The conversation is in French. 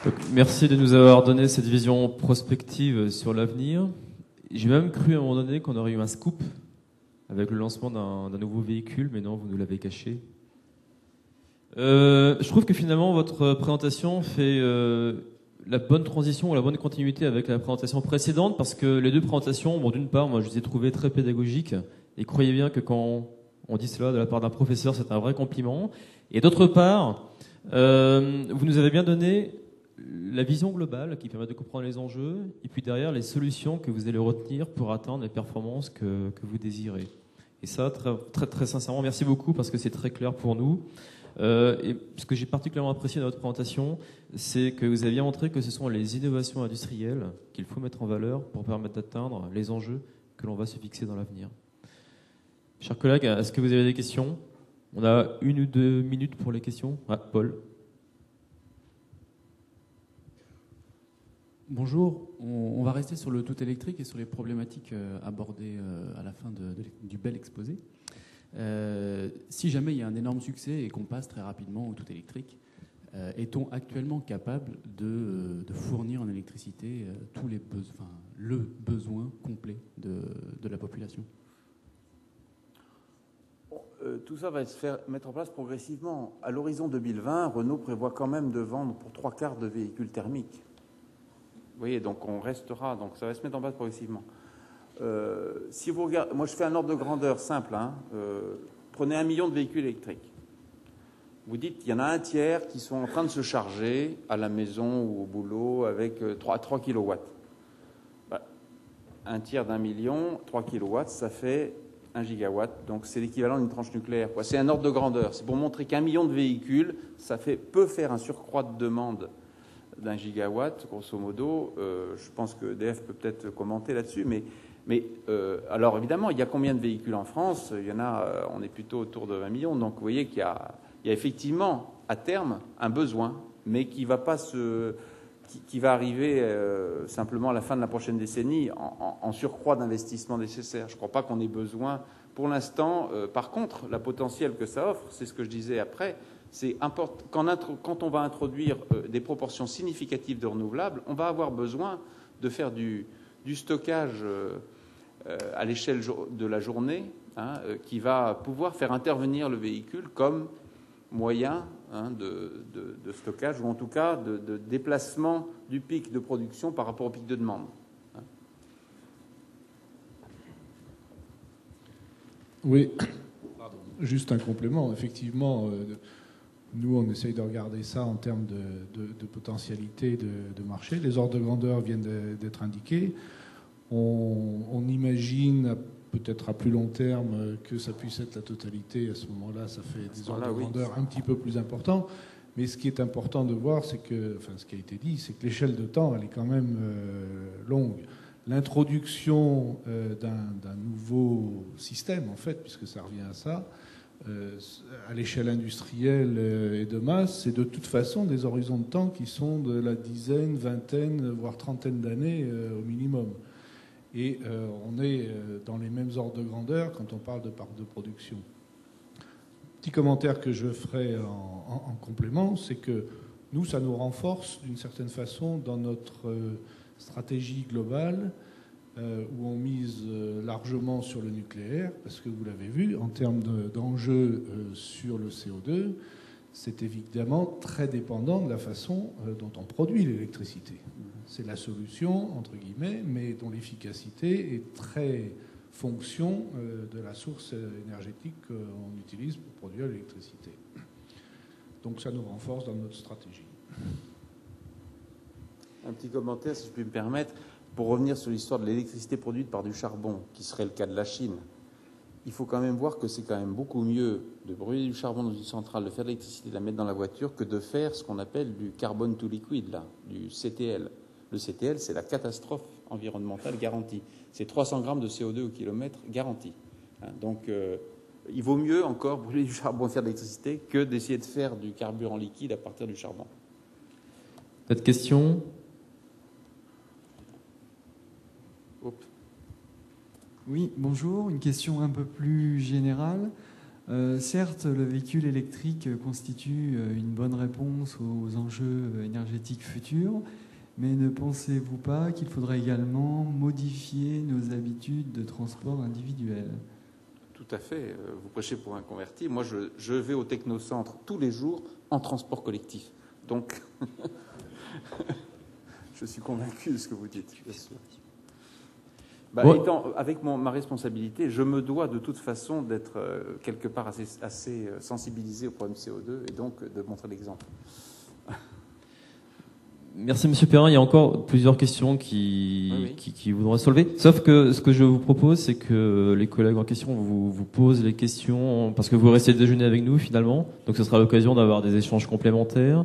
Donc, merci de nous avoir donné cette vision prospective sur l'avenir. J'ai même cru à un moment donné qu'on aurait eu un scoop avec le lancement d'un nouveau véhicule, mais non, vous nous l'avez caché. Je trouve que finalement votre présentation fait la bonne transition ou la bonne continuité avec la présentation précédente, parce que les deux présentations, bon, d'une part, moi je les ai trouvées très pédagogiques, et croyez bien que quand on dit cela de la part d'un professeur, c'est un vrai compliment. Et d'autre part, vous nous avez bien donné la vision globale qui permet de comprendre les enjeux, et puis derrière les solutions que vous allez retenir pour atteindre les performances que vous désirez. Et ça, très, très, très sincèrement, merci beaucoup, parce que c'est très clair pour nous. Et ce que j'ai particulièrement apprécié dans votre présentation, c'est que vous avez bien montré que ce sont les innovations industrielles qu'il faut mettre en valeur pour permettre d'atteindre les enjeux que l'on va se fixer dans l'avenir. Chers collègues, est-ce que vous avez des questions? On a 1 ou 2 minutes pour les questions. Ah, Paul. Bonjour, on va rester sur le tout électrique et sur les problématiques abordées à la fin du bel exposé. Si jamais il y a un énorme succès et qu'on passe très rapidement au tout électrique, est-on actuellement capable de fournir en électricité le besoin complet de la population? Tout ça va se mettre en place progressivement. À l'horizon 2020, Renault prévoit quand même de vendre pour 3/4 de véhicules thermiques. Vous voyez, donc on restera, donc ça va se mettre en place progressivement. Si vous regardez, moi je fais un ordre de grandeur simple. Prenez 1 million de véhicules électriques. Vous dites, il y en a un tiers qui sont en train de se charger à la maison ou au boulot avec 3 kW. Un tiers d'1 million, 3 kW, ça fait 1 gigawatt. Donc c'est l'équivalent d'une tranche nucléaire. C'est un ordre de grandeur. C'est pour montrer qu'1 million de véhicules, ça peut faire un surcroît de demande d'1 gigawatt, grosso modo. Je pense que EDF peut peut-être commenter là-dessus, mais alors évidemment, il y a combien de véhicules en France? Il y en a, on est plutôt autour de 20 millions. Donc vous voyez qu'il y a effectivement à terme un besoin, mais qui va pas qui va arriver simplement à la fin de la prochaine décennie en surcroît d'investissement nécessaire. Je ne crois pas qu'on ait besoin pour l'instant. Par contre, la potentiel que ça offre, c'est ce que je disais après, c'est quand on va introduire des proportions significatives de renouvelables, on va avoir besoin de faire du stockage à l'échelle de la journée, qui va pouvoir faire intervenir le véhicule comme moyen de stockage, ou en tout cas de déplacement du pic de production par rapport au pic de demande. Oui, juste un complément. Effectivement, nous, on essaye de regarder ça en termes de potentialité de marché. Les ordres de grandeur viennent d'être indiqués. On imagine peut-être à plus long terme que ça puisse être la totalité. À ce moment-là, ça fait des ordres de grandeur un petit peu plus importants. Mais ce qui est important de voir, c'est que, enfin, ce qui a été dit, c'est que l'échelle de temps, elle est quand même longue. L'introduction d'un nouveau système, en fait, puisque ça revient à ça, à l'échelle industrielle et de masse, c'est de toute façon des horizons de temps qui sont de la dizaine, vingtaine, voire trentaine d'années au minimum. Et on est dans les mêmes ordres de grandeur quand on parle de parc de production. Petit commentaire que je ferai en complément, c'est que nous, ça nous renforce d'une certaine façon dans notre stratégie globale où on mise largement sur le nucléaire, parce que vous l'avez vu, en termes d'enjeux sur le CO2, c'est évidemment très dépendant de la façon dont on produit l'électricité. C'est la solution, entre guillemets, mais dont l'efficacité est très fonction de la source énergétique qu'on utilise pour produire l'électricité. Donc ça nous renforce dans notre stratégie. Un petit commentaire, si je puis me permettre, pour revenir sur l'histoire de l'électricité produite par du charbon, qui serait le cas de la Chine. Il faut quand même voir que c'est quand même beaucoup mieux de brûler du charbon dans une centrale, de faire de l'électricité, de la mettre dans la voiture, que de faire ce qu'on appelle du carbone to liquid, là, du CTL. Le CTL, c'est la catastrophe environnementale garantie. C'est 300 grammes de CO2 au kilomètre garanti. Donc, il vaut mieux encore brûler du charbon et faire de l'électricité que d'essayer de faire du carburant liquide à partir du charbon. D'autres questions? Oui, bonjour. Une question un peu plus générale. Certes, le véhicule électrique constitue une bonne réponse aux enjeux énergétiques futurs, mais ne pensez-vous pas qu'il faudrait également modifier nos habitudes de transport individuel ? Tout à fait. Vous prêchez pour un converti. Moi, je vais au technocentre tous les jours en transport collectif. Donc, je suis convaincu de ce que vous dites, bien sûr. Avec ma responsabilité, je me dois de toute façon d'être quelque part assez sensibilisé au problème CO2 et donc de montrer l'exemple. Merci Monsieur Perrin. Il y a encore plusieurs questions qui voudront soulever. Sauf que ce que je vous propose, c'est que les collègues en question vous posent les questions parce que vous restez déjeuner avec nous finalement. Donc ce sera l'occasion d'avoir des échanges complémentaires.